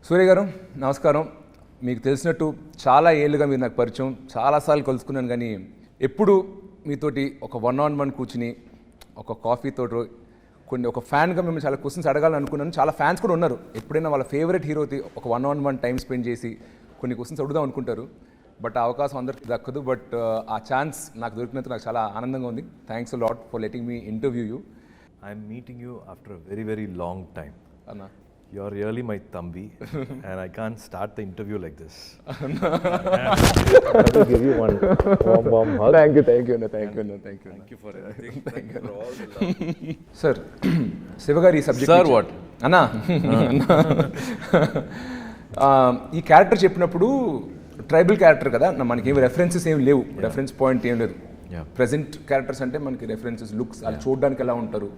సూర్య గారు నమస్కారం. మీకు తెలిసినట్టు చాలా ఏళ్ళుగా మీరు నాకు పరిచయం, చాలాసార్లు కలుసుకున్నాను. కానీ ఎప్పుడు మీతోటి ఒక 1-on-1 కూర్చుని ఒక కాఫీతో ఒక ఫ్యాన్గా మిమ్మల్ని చాలా క్వశ్చన్స్ అడగాలని అనుకున్నాను. చాలా ఫ్యాన్స్ కూడా ఉన్నారు, ఎప్పుడైనా వాళ్ళ ఫేవరెట్ హీరోకి ఒక 1-on-1 టైం స్పెండ్ చేసి కొన్ని క్వశ్చన్స్ అడుగుదాం అనుకుంటారు. బట్ ఆ అవకాశం అందరికీ దక్కదు. బట్ ఆ ఛాన్స్ నాకు దొరికినందుకు నాకు చాలా ఆనందంగా ఉంది. Thanks a lot for letting me interview you. I'm meeting you after a very, very long time. Anna. You're really my thambi and I can't start the interview like this. I have to give you one warm hug. Thank you, Anna. Thank you. Thank you for everything. Thank you for all the love. Sir, Sivagari subject. Sir, what? Anna. ఈ character చెప్పినప్పుడు tribal character కదా, మనకి ఏమి references ఏమి లేవు, reference point ఏం లేదు. Present characters అంటే మనకి రెఫరెన్సెస్, లుక్స్, వాళ్ళు చూడడానికి ఎలా ఉంటారు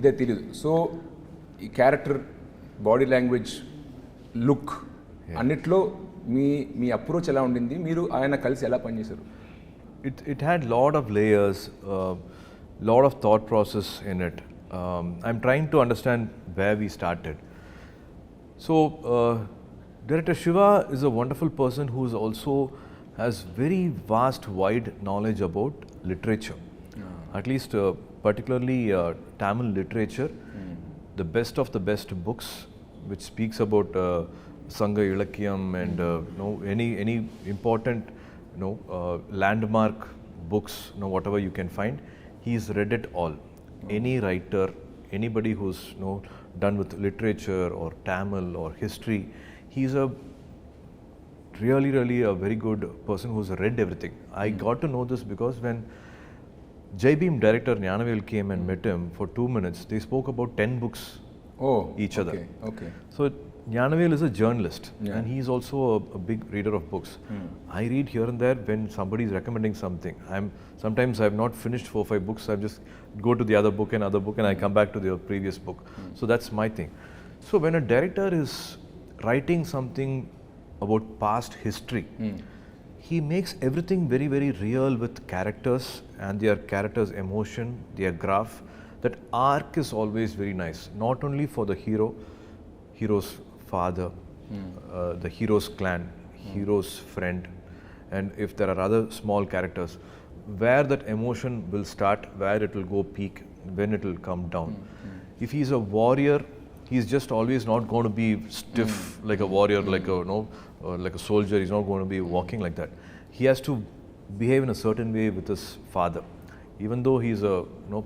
ఇదే తెలియదు. సో ఈ క్యారెక్టర్ బాడీ లాంగ్వేజ్, లుక్ అన్నిట్లో మీ అప్రోచ్ ఎలా ఉండింది, మీరు ఆయన కలిసి ఎలా పనిచేశారు? It had lot of layers, lot of thought process in it. I'm trying to understand where we started. So Director Shiva is a wonderful person who is also has very vast, wide knowledge about literature. At least particularly Tamil literature, the best of the best books which speaks about Sangha Ilakyam and any important landmark books, whatever you can find, he's read it all. Any writer, anybody who's done with literature or Tamil or history, he's a really a very good person who's read everything. I got to know this because when Jai Bhim director Gnanavel came and met him for 2 minutes, they spoke about 10 books each other. Okay. So Gnanavel is a journalist and he's also a big reader of books. I read here and there when somebody is recommending something. Sometimes I've not finished 4-5 books, I just go to the other book and I come back to the previous book. So that's my thing. So when a director is writing something about past history, he makes everything very, very real with characters and their characters' emotion, their graph. That arc is always very nice, not only for the hero's father, the hero's clan, hero's friend, and if there are other small characters, where that emotion will start, where it will go peak, when it will come down. If he's a warrior, he's just always not going to be stiff like a warrior, like a soldier. He's not going to be walking like that. He has to behave in a certain way with his father. Even though he's a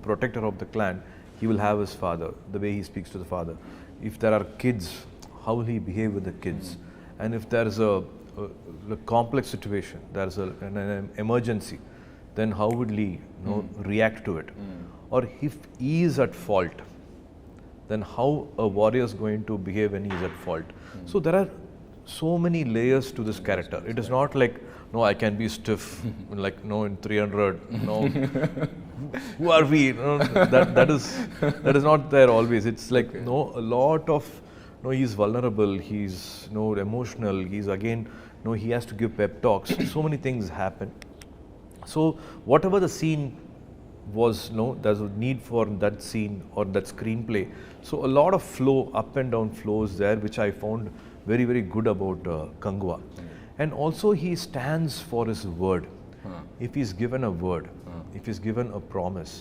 protector of the clan, he will have his father, the way he speaks to the father. If there are kids, how will he behave with the kids? And if there's a complex situation, there's an emergency, then how would he react to it? Or if he is at fault, then how a warrior is going to behave when he is at fault. So there are so many layers to this character. It is not like, I can be stiff, like, in 300, who are we? That is not there always. It's like, a lot of, he's vulnerable, he's, emotional, he's again, he has to give pep talks. So many things happen. So whatever the scene was, there's a need for that scene or that screenplay. So a lot of flow, up and down flows there, which I found very, very good about Kangwa. And also he stands for his word. If he's given a word, if he's given a promise,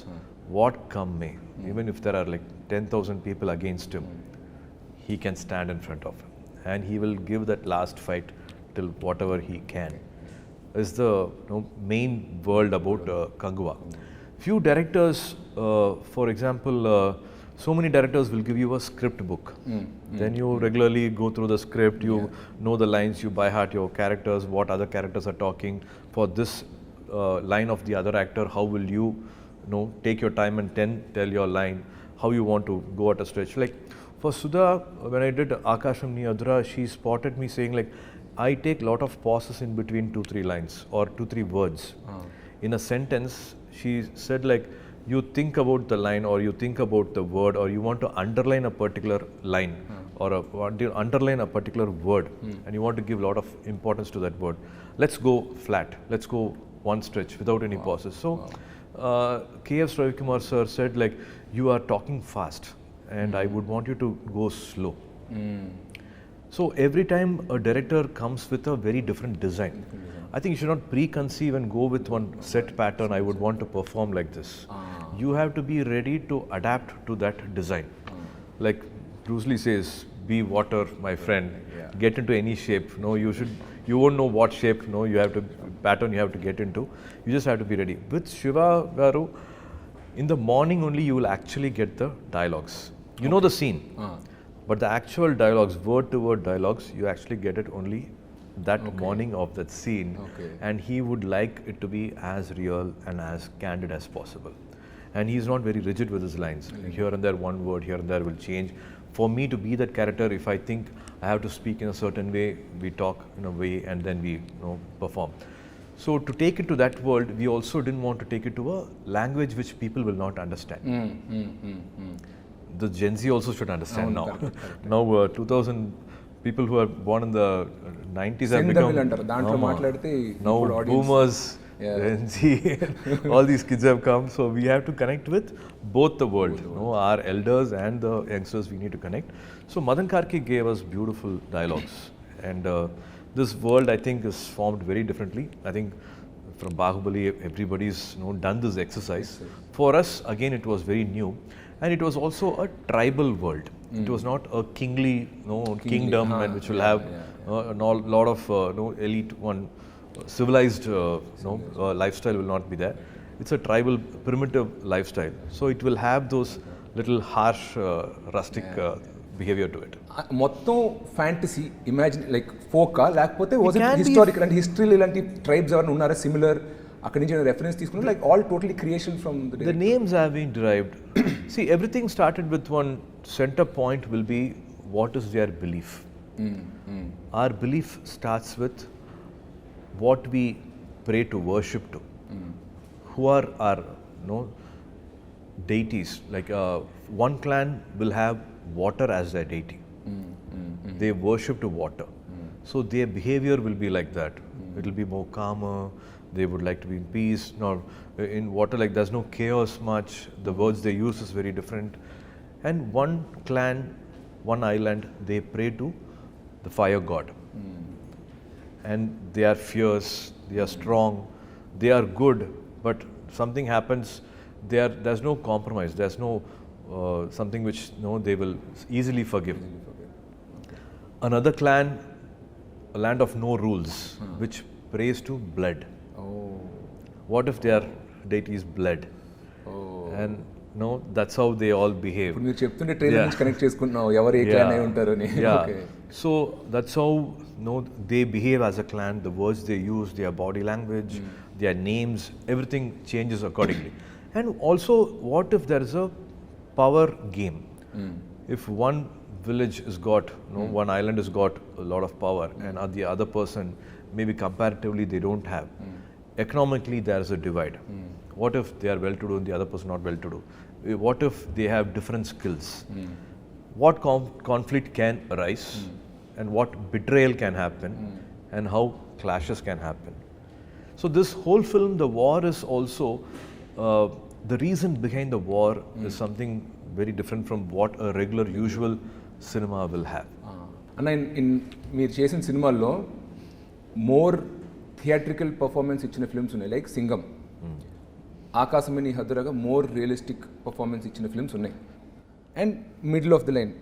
what come may, even if there are like 10,000 people against him, he can stand in front of him and he will give that last fight till whatever he can. Is the main world about Kangwa. Few directors, for example, so many directors will give you a script book. Then you regularly go through the script, you know the lines, you by heart your characters, what other characters are talking. For this line of the other actor, how will you, take your time and tell your line, how you want to go at a stretch. Like for Sudha, when I did Akasham Niyadra, she spotted me saying like, I take lot of pauses in between 2-3 lines or 2-3 words. In a sentence, she said like, you think about the line or you think about the word or you want to underline a particular line or underline a particular word and you want to give a lot of importance to that word. Let's go flat. Let's go one stretch without any pauses. So K.F. Ravikumar sir said like, you are talking fast and I would want you to go slow. So every time a director comes with a very different design. I think you should not preconceive and go with one set pattern. I would want to perform like this. You have to be ready to adapt to that design. Like Bruce Lee says, be water, my friend. Get into any shape. No, you won't know what shape. No, you have to pattern. You have to get into. You just have to be ready. With Shiva Garu, in the morning only you will actually get the dialogues. You know the scene, but the actual dialogues, word to word dialogues, you actually get it only that morning of that scene. And he would like it to be as real and as candid as possible. And he's not very rigid with his lines. Here and there, one word here and there will change. For me to be that character, if I think I have to speak in a certain way, we talk in a way and then we perform. So to take it to that world, we also didn't want to take it to a language which people will not understand. The Gen Z also should understand now. Now 2000 people who are born in the 90s have become now boomers, Gen Z, all these kids have come. So we have to connect with both the world. Our elders and the youngsters we need to connect. So Madan Karki gave us beautiful dialogues. And this world I think is formed very differently. I think from Bahubali everybody's done this exercise. For us again it was very new. And it was also a tribal world. It was not a kingly kingdom and which will have a lot of elite one civilized lifestyle will not be there. It's a tribal primitive lifestyle. So it will have those little harsh rustic behavior to it. మొత్తం fantasy imagine like ఫోకా లేకపోతే was it historical అంటే హిస్టరీలో ఇలాంటి tribes ఎవరైనా ఉన్నారా similar అక్కడి నుంచి reference తీసుకున్నారు like all totally creation from the names have been derived. See, everything started with one center point will be what is their belief. Our belief starts with what we pray to worship to. Who are our deities? Like one clan will have water as their deity. They worship to water. So their behavior will be like that. It will be more calmer. They would like to be in peace. Now, in water, like there's no chaos much. The words they use is very different. And one clan, one island, they pray to the fire god. And they are fierce, they are strong, they are good. But something happens, there's no compromise. There's no something which they will easily forgive. Another clan, a land of no rules, which prays to blood. What if their deity is blood? And that's how they all behave. మీరు చెప్తుంటే trailer నుంచి connect చేసుకుంటున్నావు ఎవరు ఏ clan అయి ఉంటారు అని. So that's how they behave as a clan. The words they use, their body language, their names, everything changes accordingly. And also, what if there is a power game? If one village has got, one island has got a lot of power, and the other person maybe comparatively they don't have. Economically, there is a divide. What if they are well-to-do and the other person not well-to-do? What if they have different skills? What conflict can arise and what betrayal can happen and how clashes can happen? So this whole film, the war is also, the reason behind the war is something very different from what a regular usual cinema will have. అన్న మీరు చేసిన సినిమాల్లో more theatrical performance ఇచ్చిన films ఉన్నాయి like Singam, ఆకాశమని హద్దురగా more realistic performance ఇచ్చిన films ఉన్నాయి. And middle of the line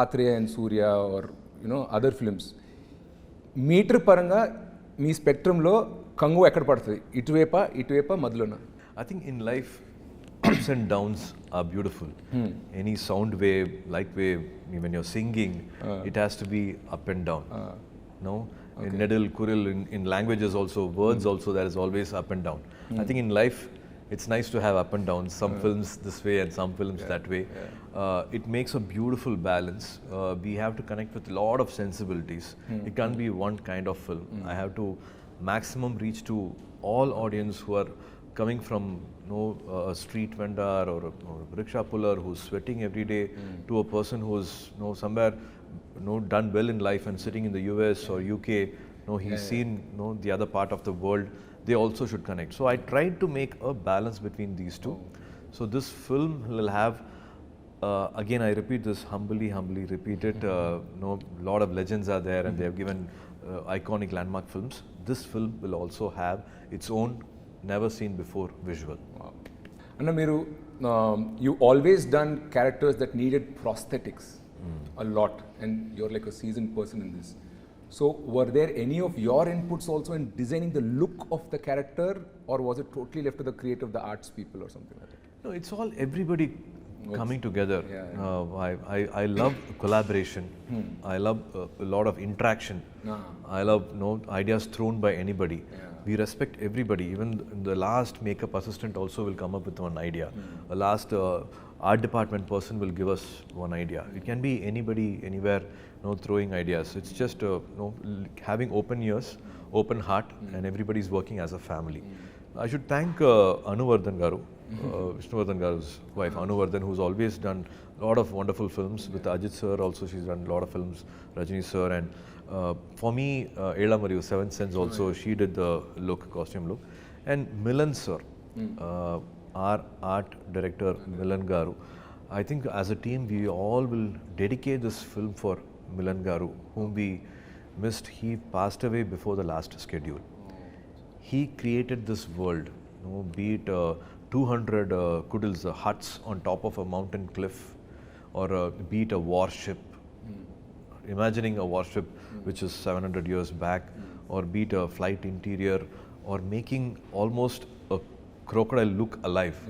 Athreya and Suriya are other films. Meter పరంగా మీ స్పెక్ట్రంలో కంగు ఎక్కడ పడుతుంది? ఇటువైపా మధ్యలోనా? I think in life, ups and downs are beautiful. Any sound wave, light wave, when you're singing, it has to be up and down. In Nedil, Kuril, in languages also, words also, there is always up and down. I think in life, it's nice to have up and downs. Some films this way and some films that way. It makes a beautiful balance. We have to connect with a lot of sensibilities. It can't be one kind of film. I have to maximum reach to all audience who are coming from a street vendor or a rickshaw puller who's sweating every day to a person who's somewhere done well in life and sitting in the US or UK. He's seen the other part of the world. They also should connect. So I tried to make a balance between these two. So this film will have again, I repeat this humbly repeat it. Lot of legends are there, and they have given iconic landmark films. This film will also have its own never seen before visual. Wow. And you always done characters that needed prosthetics a lot, and you're like a seasoned person in this. So were there any of your inputs also in designing the look of the character, or was it totally left to the creative, the arts people or something like that? No, it's all everybody coming together. I love collaboration. I love a lot of interaction. I love ideas thrown by anybody. We respect everybody. Even the last makeup assistant also will come up with one idea. A last art department person will give us one idea. It can be anybody, anywhere, throwing ideas. It's just having open ears, open heart, and everybody's working as a family. I should thank Anuvardhan Garu, Vishnuvardhan Garu's wife, Anuvardhan, who's always done a lot of wonderful films. With Ajit sir also, she's done a lot of films, Rajini sir, and for me, Ela Mariu, Seventh Sense also, she did the costume look. And Milan sir, our art director, Milan Garu. I think as a team, we all will dedicate this film for Milan Garu, whom we missed. He passed away before the last schedule. He created this world, be it 200 kudils, huts on top of a mountain cliff, or be it a warship. Imagining a warship which is 700 years back, or be it a flight interior, or making almost a crocodile look alive.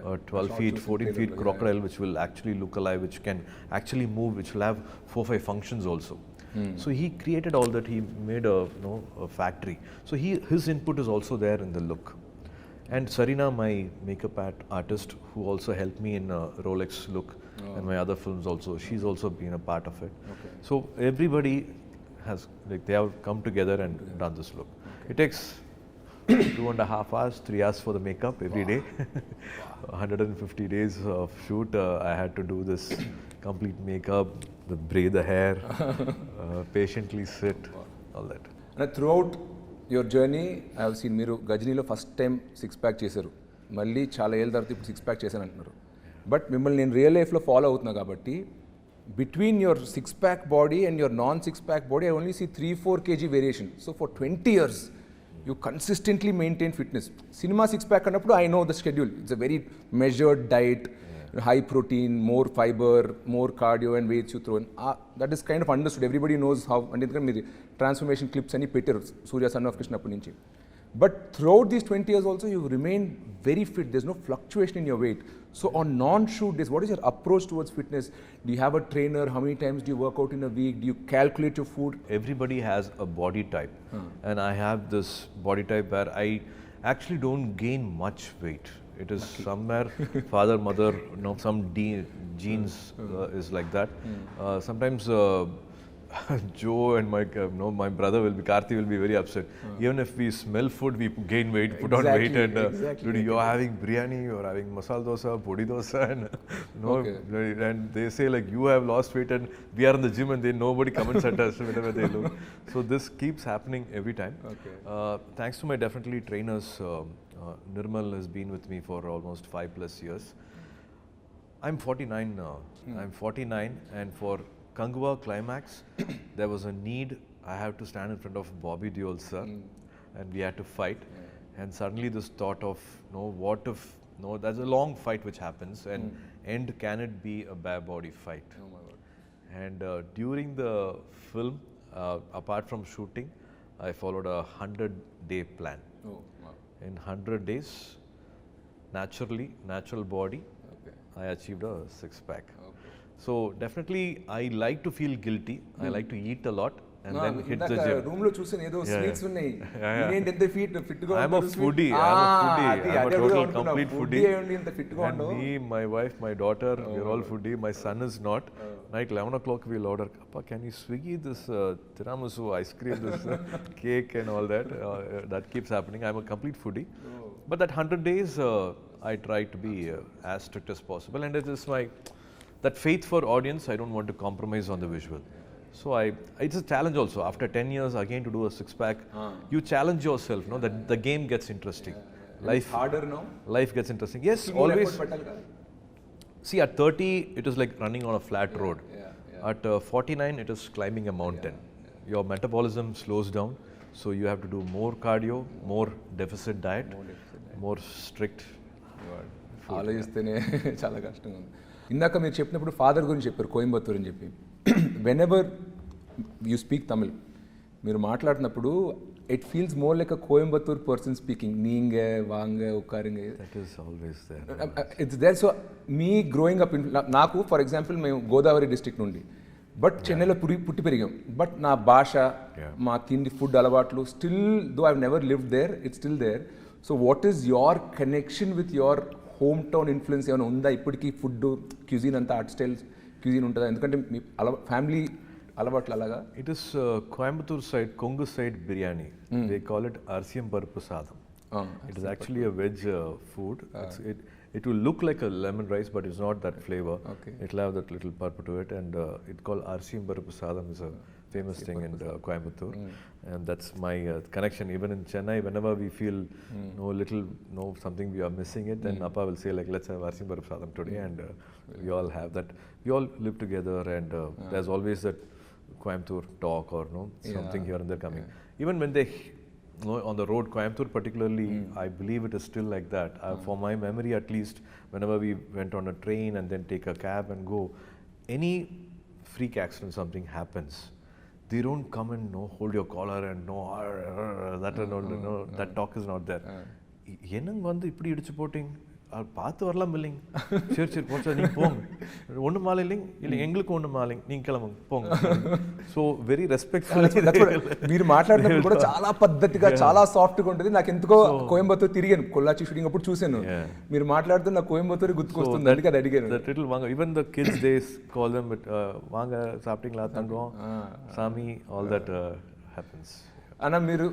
A 12 feet, 14 feet crocodile which will actually look alive, which can actually move, which will have 4-5 functions also. So he created all that. He made a factory. So his input is also there in the look. And Sarina, my makeup artist, who also helped me in Rolex look and my other films also, she's also been a part of it. So everybody has, they have come together and done this look. It takes 2.5 hours, 3 hours for the makeup every day. 150 days of shoot, I had to do this complete makeup, braid the hair, patiently sit, all that. And throughout your journey, I have seen మీరు గజనీలో first time 6-pack చేశారు, మళ్ళీ చాలా ఏళ్ళ తర్వాత ఇప్పుడు 6-pack చేశాను అంటున్నారు. But మిమ్మల్ని నేను రియల్ లైఫ్లో ఫాలో అవుతున్నా కాబట్టి between your 6-pack body and your non 6-pack body I only see 3-4 kg variation. So for 20 years you consistently maintain fitness. Cinema 6-pack annappudu I know the schedule. It's a very measured diet, high protein, more fiber, more cardio and weights you throw in. That is kind of understood. Everybody knows how. And endukante meer transformation clips ani pettaru Surya son of Krishna appu nunchi. But throughout these 20 years also you remain very fit. There's no fluctuation in your weight. So on non-shoot days, what is your approach towards fitness? Do you have a trainer? How many times do you work out in a week? Do you calculate your food? Everybody has a body type. And I have this body type where I actually don't gain much weight. It is somewhere father, mother, some genes is like that. Sometimes Joe and my brother karthi will be very upset. Even if we smell food, we gain weight, put on weight, and dude, you're having biryani, you're having masala dosa, podi dosa, and and they say like you have lost weight, and we are in the gym, and then nobody comments at us whenever they look. So this keeps happening every time. Thanks to my definitely trainers. Nirmal has been with me for almost 5+ years. I'm 49 now. I'm 49, and for Kangwa Climax, there was a need. I have to stand in front of Bobby Deol sir, and we had to fight. And suddenly this thought of, what if, there's a long fight which happens, and end, can it be a bare body fight? Oh my God. And during the film, apart from shooting, I followed a 100-day plan. Oh, wow. In 100 days, natural body, I achieved a 6-pack. So definitely, I like to feel guilty. I like to eat a lot and then hit the gym. Room lo chusane edo sweets unnai. Inent ente fit ga I'm a foodie. I'm a total complete foodie. And me, my wife, my daughter, we're all foodie. My son is not. Night 11 o'clock we'll order, Appa, can you Swiggy this tiramisu ice cream, this cake and all that. That keeps happening. I'm a complete foodie. But that 100 days, I try to be as strict as possible. And it is that faith for audience, I don't want to compromise on the visual. So it's a challenge also. After 10 years, again to do a 6-pack, you challenge yourself, that the game gets interesting. Life harder now? Life gets interesting. Yes, always. See, at 30, it is like running on a flat road. At 49, it is climbing a mountain. Your metabolism slows down, so you have to do more cardio, more deficit diet, more strict. ఆలోచిస్తేనే చాలా కష్టంగా ఉంది. ఇందాక మీరు చెప్పినప్పుడు father గురించి చెప్పారు, కోయంబత్తూర్ అని చెప్పి. Whenever you speak Tamil, మీరు మాట్లాడినప్పుడు it feels more like a Coimbatore person speaking. నీంగే వాంగే ఉక్కారింగే, That is always there. It's there. So me growing up నాకు ఫర్ ఎగ్జాంపుల్ మేము గోదావరి డిస్ట్రిక్ట్ నుండి, బట్ చెన్నైలో పుట్టి పెరిగాం. బట్ నా భాష, మా తిండి, ఫుడ్ అలవాట్లు still though I've never lived there, it's still there. So what is your connection with your home town influence ఏమైనా ఉందా ఇప్పటికీ? ఫుడ్ క్యూజిన్ అంతా ఆర్ట్ స్టైల్ క్యూజిన్ ఉంటుందా? ఎందుకంటే మీ ఫ్యామిలీ అలవాట్లు అలాగా. It is Coimbatore side, Kongu side biryani. They call it Arsiyam Paruppu Sadam. It is actually a veg food. It will look like a lemon rice, but it's not that flavor. It will have that little purple to it, and it's called Arsiyam Paruppu Sadam. Is a famous thing in Coimbatore, and that's my connection. Even in Chennai, whenever we feel something we are missing it, then Appa will say like, let's have Arsiyam Paruppu Sadam today, and we all have that. We all live together, and there's always that Coimbatore talk or something here and there coming. Even when they on the road, Coimbatore particularly, I believe it is still like that. For my memory at least, whenever we went on a train and then take a cab and go, any freak accident, something happens, they don't come and hold your collar and that talk is not there. என்னங்க வந்து இப்படி இடிச்சு போட்டிங்க, பார்த்து வரலாம் இல்லைங்க, சரி சரி போச்சா நீங்கள் போங்க, ஒன்றும் மாலை இல்லைங்க, இல்லை எங்களுக்கு ஒன்றும் மாலைங்க, நீங்கள் கிளம்புங்க పోంగ. So very respectful. మీరు మాట్లాడినప్పుడు కూడా చాలా పద్ధతిగా, చాలా సాఫ్ట్గా ఉంటుంది. నాకు ఎందుకో కోయంబత్తూర్ తిరిగాను, కొల్లాచి షూటింగ్ అప్పుడు చూశాను. మీరు మాట్లాడుతూ నాకు కోయంబత్తూర్ గుర్తుకొస్తుంది, అందుకే అది అడిగాను. దట్ లిటిల్ వాంగ, even the kids they call them వాంగ సాఫ్టింగ్లా తంగం సామి, ఆల్ దట్ హ్యాపెన్స్. అన్న, మీరు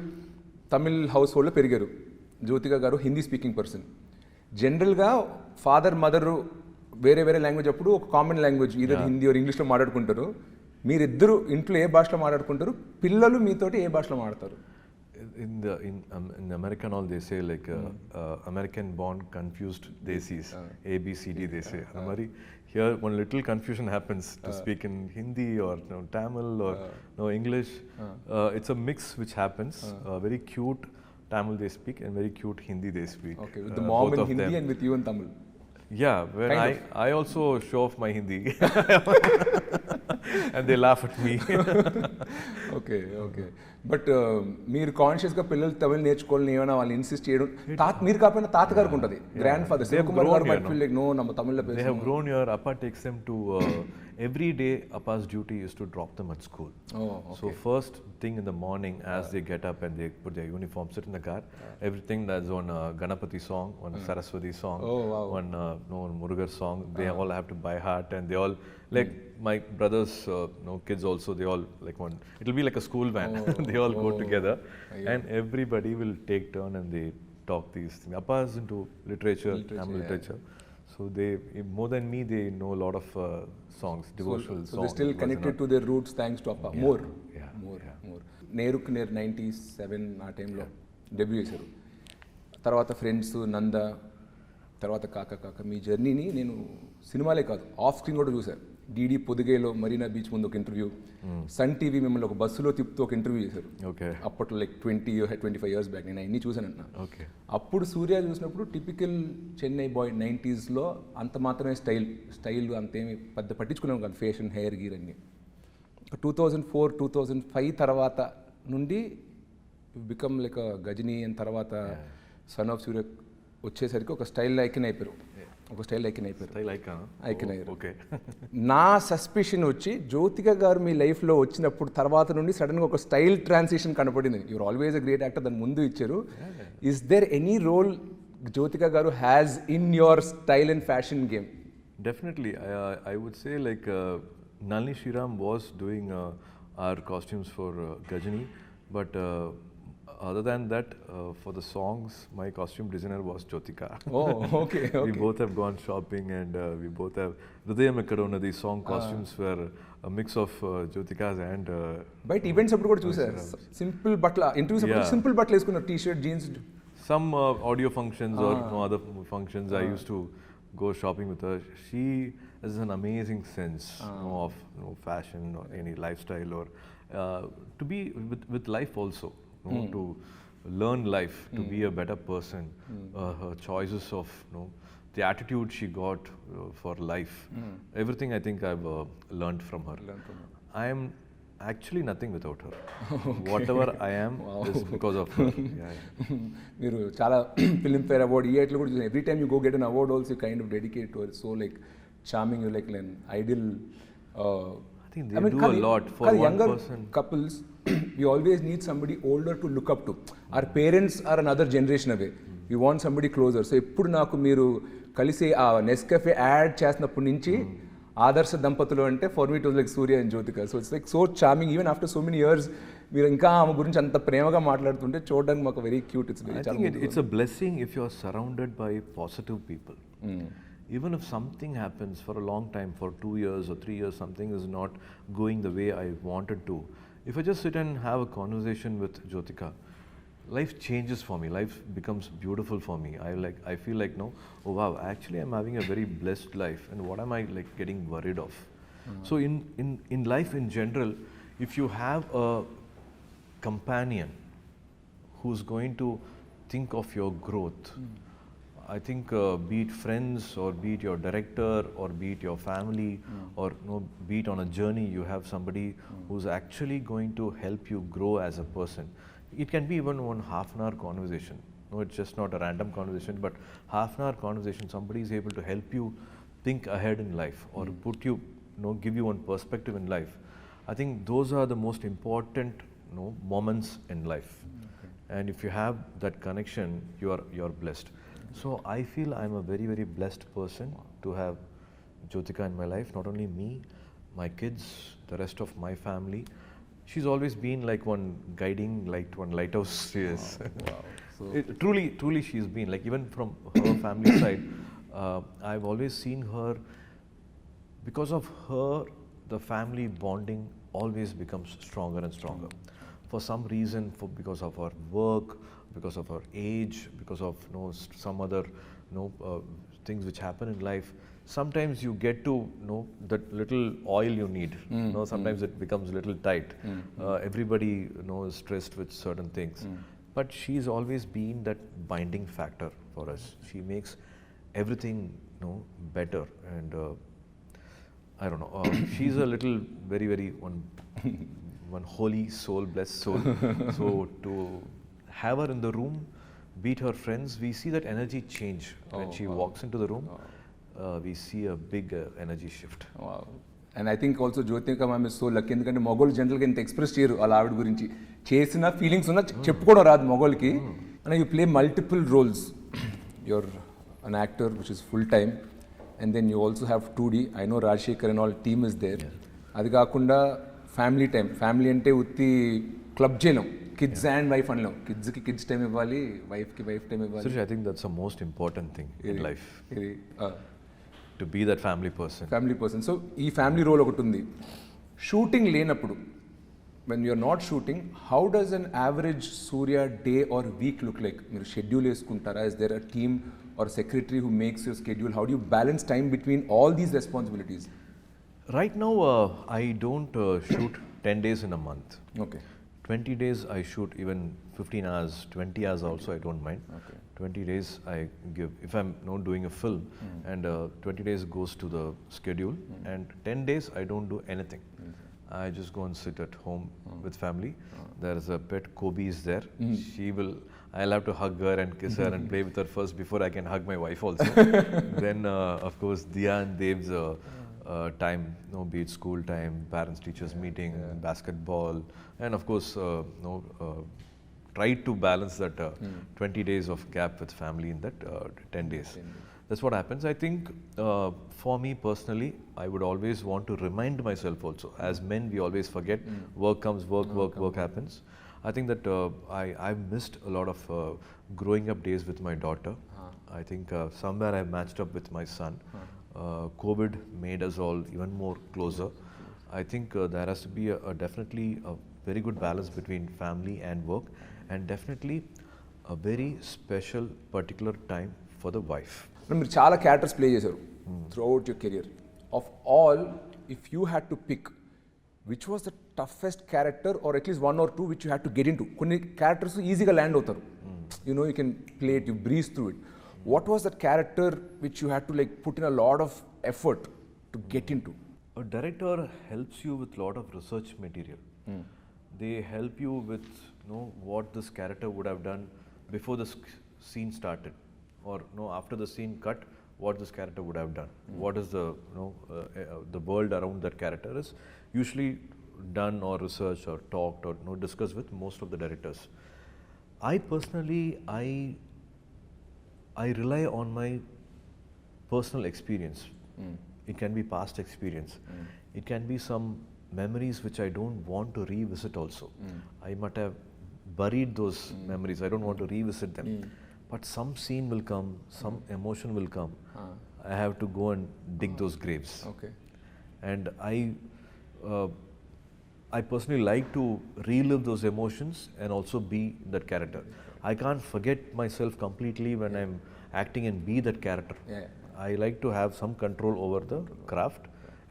తమిళ్ హౌస్ హోల్డ్లో పెరిగారు. జ్యోతిక గారు హిందీ స్పీకింగ్ పర్సన్. జనరల్గా ఫాదర్ మదర్ వేరే వేరే లాంగ్వేజ్ అప్పుడు ఒక కామన్ లాంగ్వేజ్ ఇదే హిందీ ఆర్ ఇంగ్లీష్లో మాట్లాడుకుంటారు. మీరిద్దరు ఇంట్లో ఏ భాషలో మాట్లాడుకుంటారు? పిల్లలు మీతోటి ఏ భాషలో మాట్లాడతారు? In American all they say like American born confused desis, ABCD they say. Amari here one little confusion happens to speak in Hindi or Tamil or English. It's a mix which happens. Very cute Tamil they speak and very cute Hindi they speak. Okay, with the mom in Hindi and with you in Tamil. Yeah, when I also show off my Hindi and they laugh at me. Okay okay. But మీరు కాన్షియస్గా పిల్లలు తమిళ్ నేర్చుకోవాలని ఏమైనా వాళ్ళు insist చేయడం, మీరు కాకపోయినా తాతగారికి ఉంటుంది, గ్రాండ్ ఫాదర్ శివకుమార్ గారు బట్ ఫీల్ లైక్ నో நம்ம தமிழ்ல பேசணும். They have grown here. Appa takes them to every day. Appa's duty is to drop them at school. So first thing in the morning as they get up and they put their uniform, sit in the car, everything that's on Ganapati song, one Saraswati song, one Murugar song, they all have to by heart, and they all like my brothers kids also, they all like one, it'll be like a school van. They all go together and everybody will take turn and they talk these things. Appa is into literature, Tamil literature. So they, more than me, they know a lot of songs, devotional songs. So they're still connected to their roots thanks to Appa. More. నేరుకు నేరు 97 ఆ టైంలో debut చేశారు. తర్వాత friends, నంద, తర్వాత కాక కాక. మీ జర్నీని నేను సినిమాలే కాదు ఆఫ్ స్క్రీన్ కూడా చూశాను. డీడీ పొదిగేలో మరీనా బీచ్ ముందు ఒక ఇంటర్వ్యూ, సన్ టీవీ మిమ్మల్ని ఒక బస్సులో తిప్పుతూ ఒక ఇంటర్వ్యూ చేశారు. అప్పట్లో లైక్ 25 years బ్యాక్. నేను అన్నీ చూశానన్నా. అప్పుడు సూర్య చూసినప్పుడు టిపికల్ చెన్నై బాయ్ 90sలో అంత మాత్రమే స్టైల్ అంతేమి పెద్ద పట్టించుకున్నాం కాదు, ఫ్యాషన్, హెయిర్ గీర్ అన్నీ. 2004, 2005 తర్వాత నుండి బికమ్ లైక్ గజనీ అండ్ తర్వాత సన్ ఆఫ్ సూర్య వచ్చేసరికి ఒక స్టైల్ ఐకన్ అయిపోయారు. నా సస్పిషన్ వచ్చి జ్యోతిక గారు మీ లైఫ్లో వచ్చినప్పుడు తర్వాత నుండి సడన్గా ఒక స్టైల్ ట్రాన్సిషన్ కనపడింది. You're always a great actor, దాని ముందు ఇచ్చారు. Is there any role Jyothika garu has in your style and fashion game? Definitely. I would say like Nalini Shriram was doing our costumes for Gajini, but other than that, for the songs, my costume designer was Jyotika. Okay. We both have gone shopping and we both have Hridayam Ekkadona. These song costumes were a mix of Jyotika's and బయట events అప్పుడు కూడా చూసారు simple బట్ల, interviews అప్పుడు simple బట్టలు వేసుకున్నారు, T shirt, jeans. Some audio functions or no other functions, I used to go shopping with her. She has an amazing sense of fashion or any lifestyle or to be with life also, to learn life, to be a better person. Her choices of the attitude she got for life, everything I think I've learned from her. I am actually nothing without her. Whatever I am is because of her. మీరు చాలా Filmfare award ఇయట్లో కూడా చూసాను. Every time you go get an award also kind of dedicate to so like charming you like an ideal. I think they do a lot for one younger person. Couples, we always need somebody older to look up to. Our parents are another generation away. We want somebody closer. So ఎప్పుడు నాకు మీరు కలిసి ఆ Nescafe add చేసినప్పటి నుంచి ఆదర్శ దంపతులు అంటే for me it was like Surya and Jyothika. So it's like so charming even after so many years మీరు ఇంకా ఆమె గురించి అంత ప్రేమగా మాట్లాడుతుంటే చూడడానికి మాకు very cute. It's I think it's a blessing if you are surrounded by positive people. Even if something happens for a long time, for 2 years or 3 years, something is not going the way I wanted to. If I just sit and have a conversation with Jyotika, life changes for me. Life becomes beautiful for me. I feel like no, oh wow, actually I'm having a very blessed life, and what am I like getting worried of? So in life in general, if you have a companion who's going to think of your growth, I think be it friends or be it your director or be it your family or be it on a journey, you have somebody who's actually going to help you grow as a person. It can be even one half-an-hour conversation. No, it's just not a random conversation, but half-an-hour conversation. Somebody is able to help you think ahead in life or put you, give you one perspective in life. I think those are the most important moments in life. And if you have that connection, you're blessed. So I feel I'm a very, very blessed person to have Jyotika in my life. Not only me, my kids, the rest of my family. She's always been like one guiding light, one lighthouse. Yes. Wow. So Truly she's been like, even from her family side, I've always seen her. Because of her, the family bonding always becomes stronger and stronger. For some reason, because of her work, because of her age, because of some other things which happen in life, sometimes you get to that little oil you need. Sometimes it becomes a little tight. Everybody is stressed with certain things, but she's always been that binding factor for us. She makes everything better, and I don't know. She's a little very, very one holy soul, blessed soul. So to have her in the room, beat her friends, we see that energy change when she walks into the room. We see a big energy shift. Wow. And I think also Jyotika ma'am is so lucky ఎందుకంటే మొగోళ్ళు జనరల్గా ఇంత express చేయరు వాళ్ళ ఆవిడ గురించి. చేసిన feelings ఉన్నా చెప్పుకోవడం రాదు మొగోళ్ళకి. And you play multiple roles. You're an actor which is full time, and then you also have 2D. I know Rajasekhar and all team is there. అది కాకుండా ఫ్యామిలీ టైం. ఫ్యామిలీ అంటే ఉత్తి క్లబ్ చేయలేం. కిడ్స్ అండ్ వైఫ్ అనలేం. కిడ్స్కి kids time ఇవ్వాలి, వైఫ్కి wife time ఇవ్వాలి. Surya, I think that's the most important thing in life. To be that family person. So ఈ ఫ్యామిలీ రోల్ ఒకటి ఉంది. షూటింగ్ లేనప్పుడు, when you're not shooting, how does an average Surya day or week look like? మీరు schedule వేసుకుంటారా? Is there a team or secretary who makes your schedule? How do you balance time between all these responsibilities? Right now, I don't shoot 10 days in a month. Okay. 20 days I shoot, even 15 hours, 20 hours also I don't mind. Okay. 20 days I give, if I'm not doing a film, and 20 days goes to the schedule, and 10 days I don't do anything. I just go and sit at home with family. There is a pet, Kobe is there. I'll have to hug her and kiss her and play with her first before I can hug my wife also. Then of course Diya and Dev's time, be it school time, parents teachers meeting, basketball, and of course try to balance that 20 days of gap with family in that 10 days. That's what happens. I think for me personally, I would always want to remind myself also. As men, we always forget. Work comes, work happens. I think that I've missed a lot of growing up days with my daughter. I think somewhere I matched up with my son. COVID made us all even more closer. I think there has to be definitely a very good balance between family and work, and definitely a very special particular time for the wife. మీరు చాలా characters play చేశారు throughout your career. Of all, if you had to pick which was the toughest character or at least 1 or 2 which you had to get in to. కొన్ని characters ఈజీగా land అవుతారు, you know you can play it, you breeze through it. What was that character which you had to like put in a lot of effort to get in to? A director helps you with lot of research material. They help you with what this character would have done before the scene started, or after the scene cut, what this character would have done. What is the world around that character is usually done or researched or talked or discussed with most of the directors. I personally, I rely on my personal experience. It can be past experience. It can be some memories which I don't want to revisit also. I might have buried those memories. I don't want to revisit them. But some scene will come, some emotion will come. I have to go and dig those graves. Okay. And I personally like to relive those emotions and also be that character. I can't forget myself completely when I'm acting and be that character. Yeah. I like to have some control over the craft.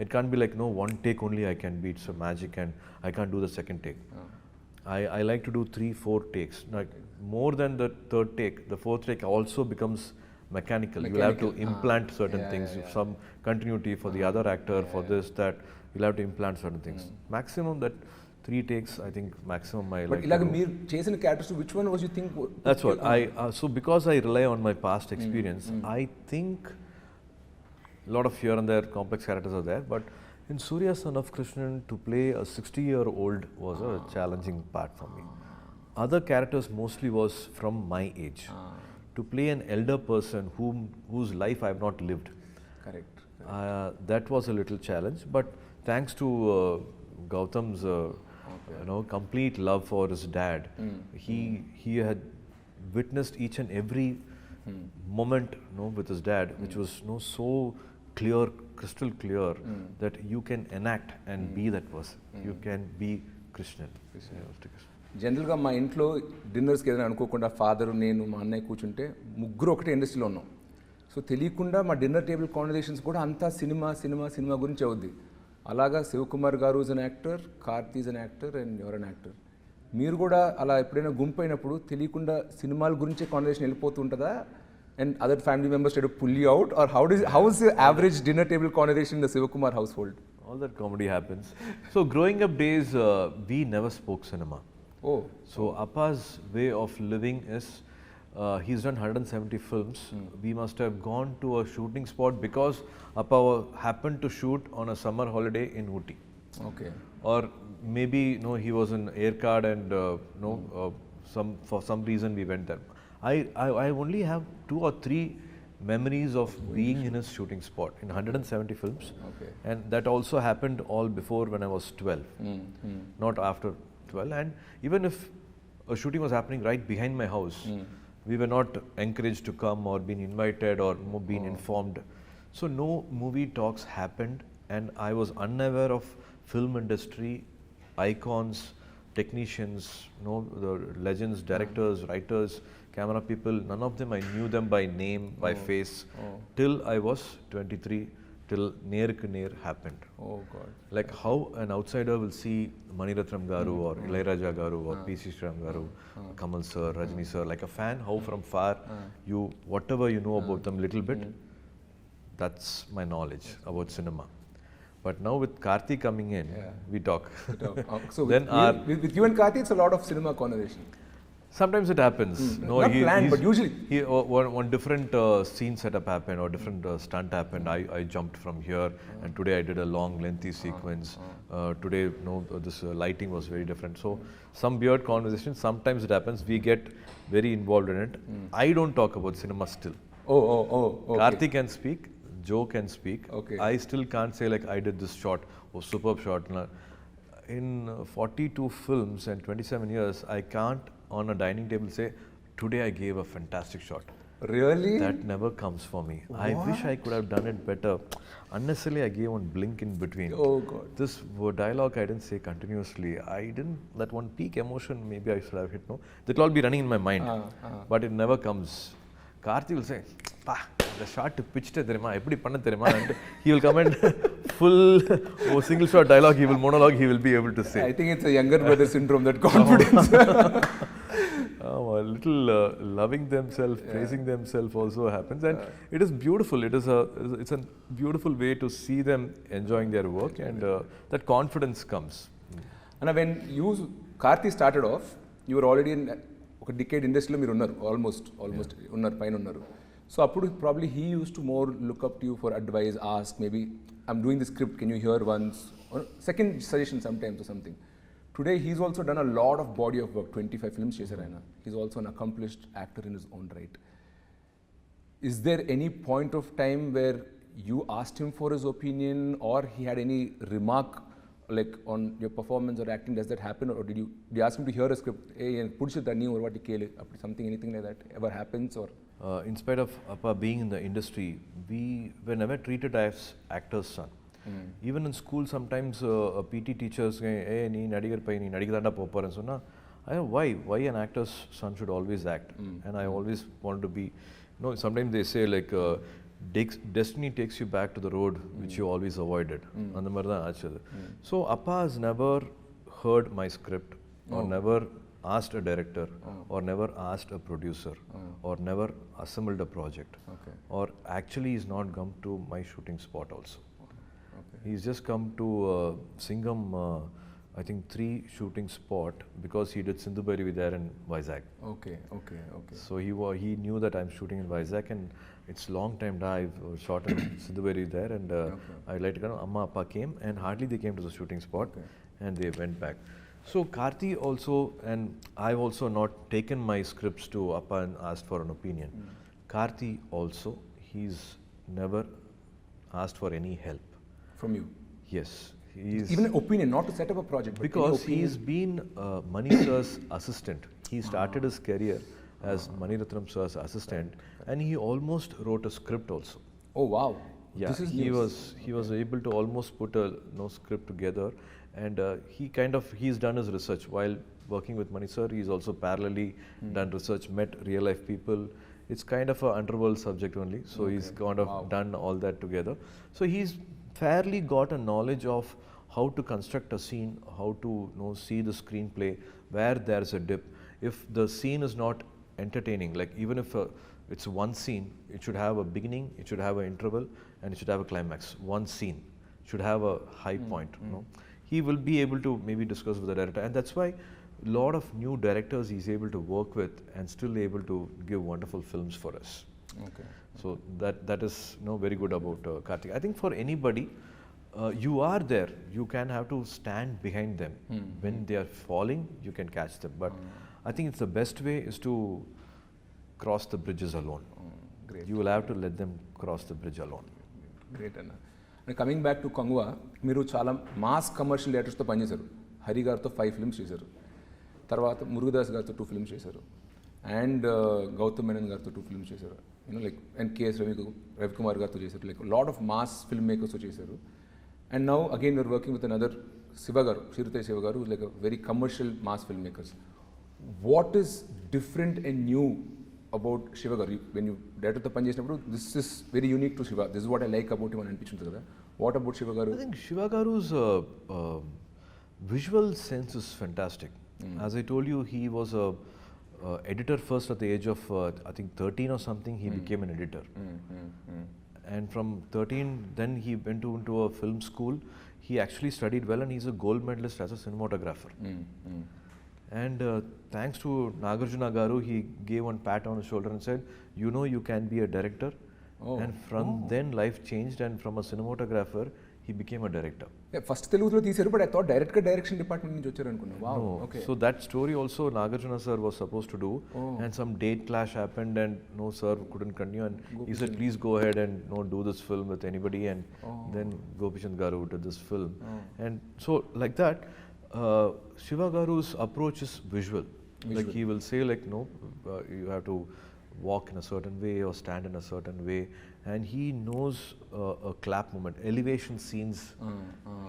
It can't be like one take only I can be. It's a magic and I can't do the second take. I like to do 3-4 takes. Like more than the third take, the fourth take also becomes mechanical. You will have to implant certain things. Some continuity for the other actor, for this, that. You'll have to implant certain things. Maximum that 3 takes, I think maximum I like. But like మీరు చేసిన characters which one was you think? That's what so because I rely on my past experience, I think a lot of here and there complex characters are there, but in Surya Son of Krishnan, to play a 60-year-old was a challenging part for me. Other characters mostly was from my age. To play an elder person whose life I have not lived. Correct. That was a little challenge, but thanks to Gautam's complete love for his dad, he had witnessed each and every moment with his dad, which was so clear, crystal clear, that you can enact and be that person. You can be Krishnan. జనరల్గా మా ఇంట్లో డిన్నర్స్కి ఏదైనా అనుకోకుండా father, నేను, మా అన్నయ్య కూర్చుంటే ముగ్గురు ఒకటే ఇండస్ట్రీలో ఉన్నాం. సో తెలియకుండా మా డిన్నర్ టేబుల్ కాన్వర్జేషన్స్ కూడా అంతా సినిమా సినిమా సినిమా గురించి అవుద్ది. అలాగా శివకుమార్ గారు is an actor, Karthi is an actor and your an actor. మీరు కూడా అలా ఎప్పుడైనా గుంపు అయినప్పుడు తెలియకుండా సినిమాల గురించే కాన్వర్జేషన్ వెళ్ళిపోతూ ఉంటుందా? And other family members try to pull you out, or how is the average dinner table conversation in the Sivakumar household? All that comedy happens. So growing up days, we never spoke cinema. Oh. So Appa's way of living is, he's done 170 films. We must have gone to a shooting spot because Appa happened to shoot on a summer holiday in Ooty. Okay. Or maybe he was in air card and for some reason we went there. I only have 2 or 3 memories of being in his shooting spot in 170 films. Okay. And that also happened all before when I was 12, not after 12. And even if a shooting was happening right behind my house, we were not encouraged to come or been invited or been informed. So no movie talks happened, and I was unaware of film industry, icons, technicians, the legends, directors, writers, camera people. None of them I knew them by name, by face, till I was 23, till Neer happened. Oh God. Like how an outsider will see Mani Ratnam Garu or Ilaiyaraaja Garu or P.C. Sriram Garu, Kamal sir, Rajni sir, like a fan, how from far you, whatever you know about them little bit, that's my knowledge about cinema. But now with Karthi coming in, we talk. So with you and Karthi, it's a lot of cinema conversation. Sometimes it happens. Not planned, but usually. One different scene setup happened or different stunt happened. I jumped from here, and today I did a long, lengthy sequence. Today, this lighting was very different. So some weird conversation. Sometimes it happens. We get very involved in it. I don't talk about cinema still. Oh. Okay. Karthi can speak. Joe can speak. Okay. I still can't say like I did this shot or superb shot. In 42 films and 27 years, I can't on a dining table say, today I gave a fantastic shot. Really? That never comes for me. What? I wish I could have done it better. Unnecessarily, I gave one blink in between. Oh God. This dialogue I didn't say continuously. That one peak emotion, maybe I should have hit. That will all be running in my mind. But it never comes. Karthi will say, the shot pitched therima eppadi panna therima, and he will come and full single shot dialogue, he will monologue, he will be able to say. I think it's a younger brother syndrome, that confidence. A little loving themselves, praising themselves also happens, and it is beautiful. It's a beautiful way to see them enjoying their work, and that confidence comes. And when you Karthi started off, you were already in ఒక decade ఇండస్ట్రీలో మీరు ఉన్నారు, almost ఉన్నారు, పైన ఉన్నారు. So అప్పుడు probably he use to more look up to you for advice, ask maybe I'm doing the script, can you hear once, second suggestion sometimes or something. Today he's also done a lot of body of work, 25 films చేశారు ఆయన. He's also an accomplished actor in his own right. Is there any point of time where you asked him for his opinion, or he had any remark like on your performance or acting? Does that happen, or did you ask him to hear a script, hey pudichu danni or what kele, something, anything like that ever happens? Or in spite of Appa being in the industry, we were never treated as actor's son. Even in school, sometimes PT teachers hey nee nadigar pai nee nadigidanda popar and sonna, why an actor's son should always act. And I always wanted to be, sometimes they say like destiny takes you back to the road which you always avoided. And the marda aachadu. So Appa has never heard my script, or never asked a director, or never asked a producer, or never assembled a project, or actually he's not come to my shooting spot also. He's just come to Singham, I think 3 shooting spot, because he did Sindhu Bhairavi there in Vizag. Okay. So he knew that I'm shooting in Vizag, and it's long time I've shot in Sindhu Bhairavi there, and I like to go. Amma Appa came, and hardly they came to the shooting spot, and they went back. So Karthi also, and I've also not taken my scripts to Appa and asked for an opinion. Karthi also, he's never asked for any help from you? Yes. He's even an opinion, not to set up a project, but because he's been Mani sir's assistant. He started his career as Mani Ratnam sir's assistant, and he almost wrote a script also. Oh wow! Yeah, this is he was able to almost put a script together, and he's done his research while working with Mani sir. He's also parallelly done research, met real life people. It's kind of a underworld subject only, so he's kind of done all that together. So he's fairly got a knowledge of how to construct a scene, how to see the screenplay, where there's a dip. If the scene is not entertaining, like even if it's one scene, it should have a beginning, it should have an interval, and it should have a climax. One scene should have a high point. He will be able to maybe discuss with the director, and that's why a lot of new directors he's able to work with and still able to give wonderful films for us. Okay. So that is very good about Karthik. I think for anybody, you are there, you can have to stand behind them. When they are falling, you can catch them. But I think it's the best way is to cross the bridges alone. Great. You will have to let them cross the bridge alone. Great Anna. And coming back to Kangwa, మీరు చాలా mass commercial డైరెక్టర్స్తో పనిచేశారు. హరి గారితో 5 films చేశారు, తర్వాత మురుగదాస్ గారితో 2 films చేశారు, and Gautam Menon గారితో 2 films చేశారు, లైక్ అండ్ కేఎస్ రవికుమార్ గారితో చేశారు, like lot of mass film మేకర్స్తో చేశారు. And now again you are working with another Siva garu, Siruthai Siva garu, like very commercial mass film makers. What is different and new about Siva garu? When you డైరెక్టర్తో పనిచేసినప్పుడు this is very unique to Siva, this is what I like about him అని అనిపించింది కదా. What about Siva గారు? I think Shiva Garu's visual sense is fantastic. As I told you, he was a editor first at the age of I think 13 or something. He became an editor, and from 13 then he went into a film school. He actually studied well, and he's a gold medalist as a cinematographer. And thanks to Nagarjuna Garu, he gave one pat on his shoulder and said, you can be a director. And from then life changed, and from a cinematographer he became a director. First తెలుగులో తీశారు, but I thought డైరెక్ట్గా direction department నుంచి వచ్చారు అనుకున్నా. Wow, okay. So that story also Nagarjuna sir was supposed to do, and some date clash happened, and no sir couldn't continue, and he said please go ahead and do this film with anybody, and then Gopichand Garu did this film. And so like that, Shiva Garu's approach is visual. Like he will say like you have to walk in a certain way or stand in a certain way, and he knows a clap moment, elevation scenes.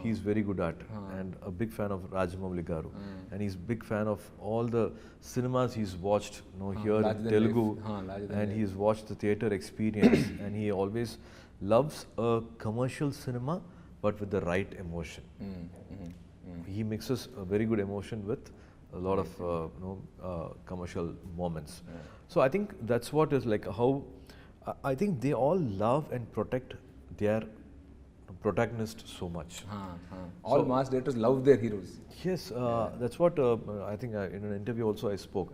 He's very good at, and a big fan of Rajamouli Garu, and he's big fan of all the cinemas he's watched, here larger in than Telugu, life. Larger than and life. he's watched the theatre experience, and he always loves a commercial cinema, but with the right emotion. He mixes a very good emotion with a lot of commercial moments. So I think that's what is like how I think they all love and protect their protagonist so much. All mass directors love their heroes. Yes, that's what I think in an interview also I spoke.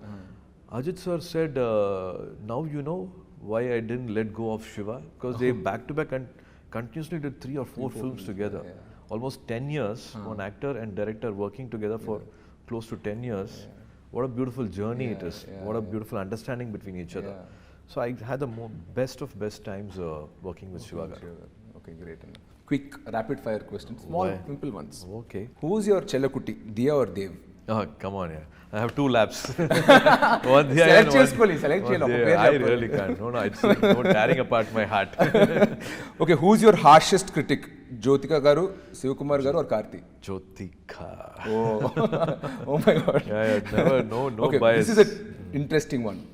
Ajit sir said, now you know why I didn't let go of Shiva, because they back to back and continuously did 3 or 4 films together. Almost 10 years, one actor and director working together for close to 10 years. What a beautiful journey it is. What a beautiful understanding between each other. So I had the best of best times working with Shiva. Okay, great. Quick rapid fire questions, small, simple ones. Okay. Who's your Chellakutti, Diya or Dev? Oh, come on, yeah. I have 2 laps. One Diya and Select one Chellakutti. I really can't. No, it's like tearing apart my heart. Okay, who's your harshest critic? Jyotika Garu, Sivakumar Garu or Karthi? Jyotika. Oh my God. Never, no Okay, bias. this is an interesting one.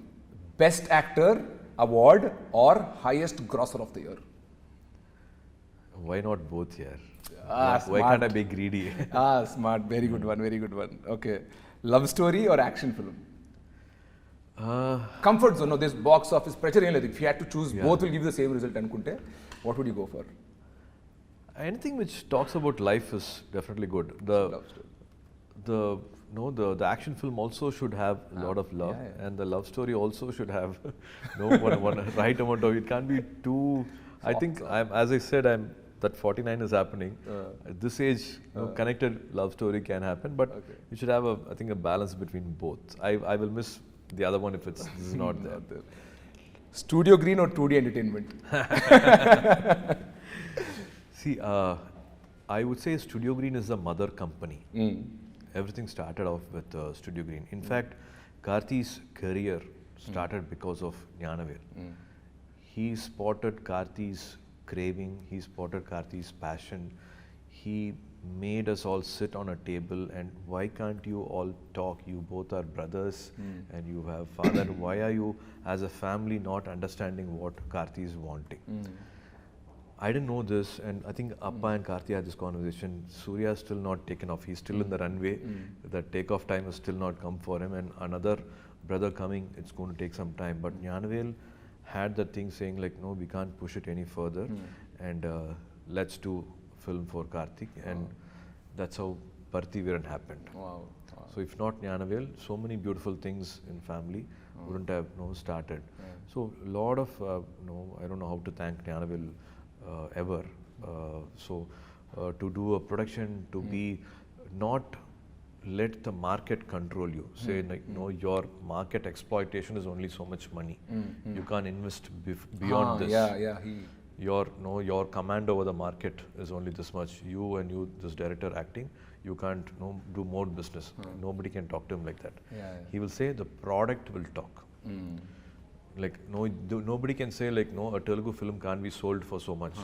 Best actor award or highest grosser of the year? Why not both here? Ah, Why can't I be greedy? Smart. Very good one. Very good one. Okay. Love story or action film? Comfort zone. No, there's box office pressure. If you had to choose, both will give you the same result. What would you go for? Anything which talks about life is definitely good. Love story. The action film also should have a lot of love, and the love story also should have one right amount of. It can't be too. I think as I said, that 49 is happening. At this age, connected love story can happen, but you should have I think a balance between both. I will miss the other one if this is not there. Studio Green or 2D Entertainment? See, I would say Studio Green is the mother company. Everything started off with Studio Green. In fact, Karthi's career started because of Jnanavel. He spotted Karthi's craving, he spotted Karthi's passion. He made us all sit on a table and why can't you all talk? You both are brothers and you have father. Why are you as a family not understanding what Karthi is wanting? I didn't know this, and I think Appa and Karthi had this conversation. Surya is still not taken off. He's still in the runway. The takeoff time has still not come for him, and another brother coming, it's going to take some time. But Jnanavel had that thing saying like, no, we can't push it any further, and let's do film for Karthik, and that's how Parthiviran happened. Wow. So if not Jnanavel, so many beautiful things in family wouldn't have started. So a lot of I don't know how to thank Jnanavel ever. To do a production, to be not let the market control you. Say like no, your market exploitation is only so much money. You can't invest beyond this. Your command over the market is only this much. You, this director acting, you can't do more business. Nobody can talk to him like that. He will say the product will talk. Like nobody can say like no, a Telugu film can't be sold for so much.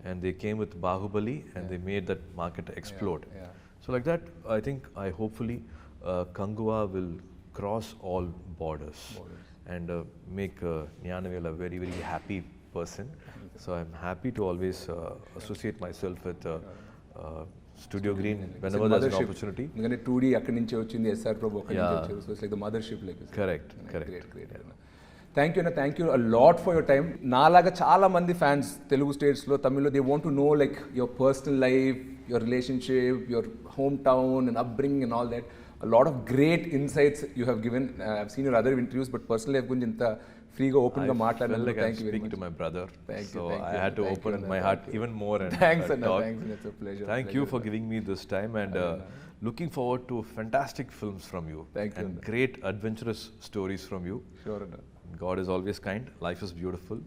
And they came with Bahubali and they made that market explode. So like that, I hopefully Kangua will cross all borders and make Jnanavel a very, very happy person. So I'm happy to always associate myself with Studio Green whenever there's an opportunity. 2D akkadi nunchi vachindi, SR Prabhu akkadi nunchi vacharu. So it's like the mothership, like you said. Correct. Great. Thank you, thank you a lot for your time. Naalaga chaala mandi fans Telugu states lo, Tamil lo, they want to know like your personal life, your relationship, your hometown and upbringing and all that. A lot of great insights you have given. I've seen your other interviews, but personal life gurinchi inta free ga open ga maatladanu. Like thank you very speaking much to my brother. Thank you. I had to open my heart even more and thanks, Anna. talk. Thanks, it's a pleasure. Thank you for giving me this time and looking forward to fantastic films from you. Thank you, and great adventurous stories from you. Sure, Anna. God is always kind, life is beautiful,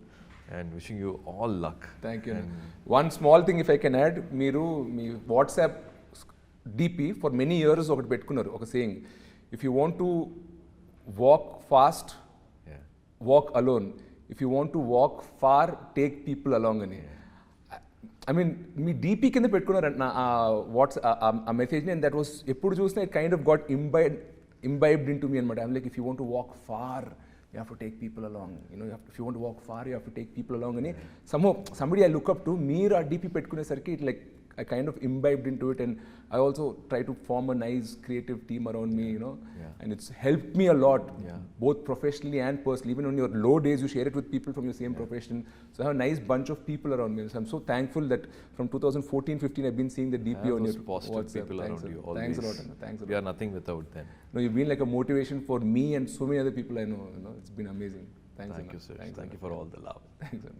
and wishing you all luck. Thank you. One small thing if I can add, మీరు మీ WhatsApp DP for many years ఒకటి పెట్టుకున్నారు, ఒక saying, if you want to walk fast walk alone. If you want to walk far, take people along అని. I mean, me DP కింద పెట్టుకున్నారు నా watts ఆ మెసేజ్ని, అండ్ దట్ వాస్ ఎప్పుడు చూసినా it kind of got imbibed into me అనమాట. I'm like, if you want to walk far, you have to take people along. You know, if you want to walk far, you have to take people along అని. Somehow, somebody I look up to, మీరు ఆ DP పెట్టుకునేసరికి it like I kind of imbibed into it, and I also try to form a nice creative team around me, you know, and it's helped me a lot, both professionally and personally. Even on your low days, you share it with people from your same profession. So I have a nice bunch of people around me. So I'm so thankful that from 2014-15, I've been seeing the DP on your positive WhatsApp. people Thanks around you. Thanks Always. a lot, Anna. Thanks a lot. We are nothing without them. No, you've been like a motivation for me and so many other people I know. You know, it's been amazing. Thanks, Thank Anna. you, sir. Thanks, Thank you Anna. for all the love. Thanks, Anna.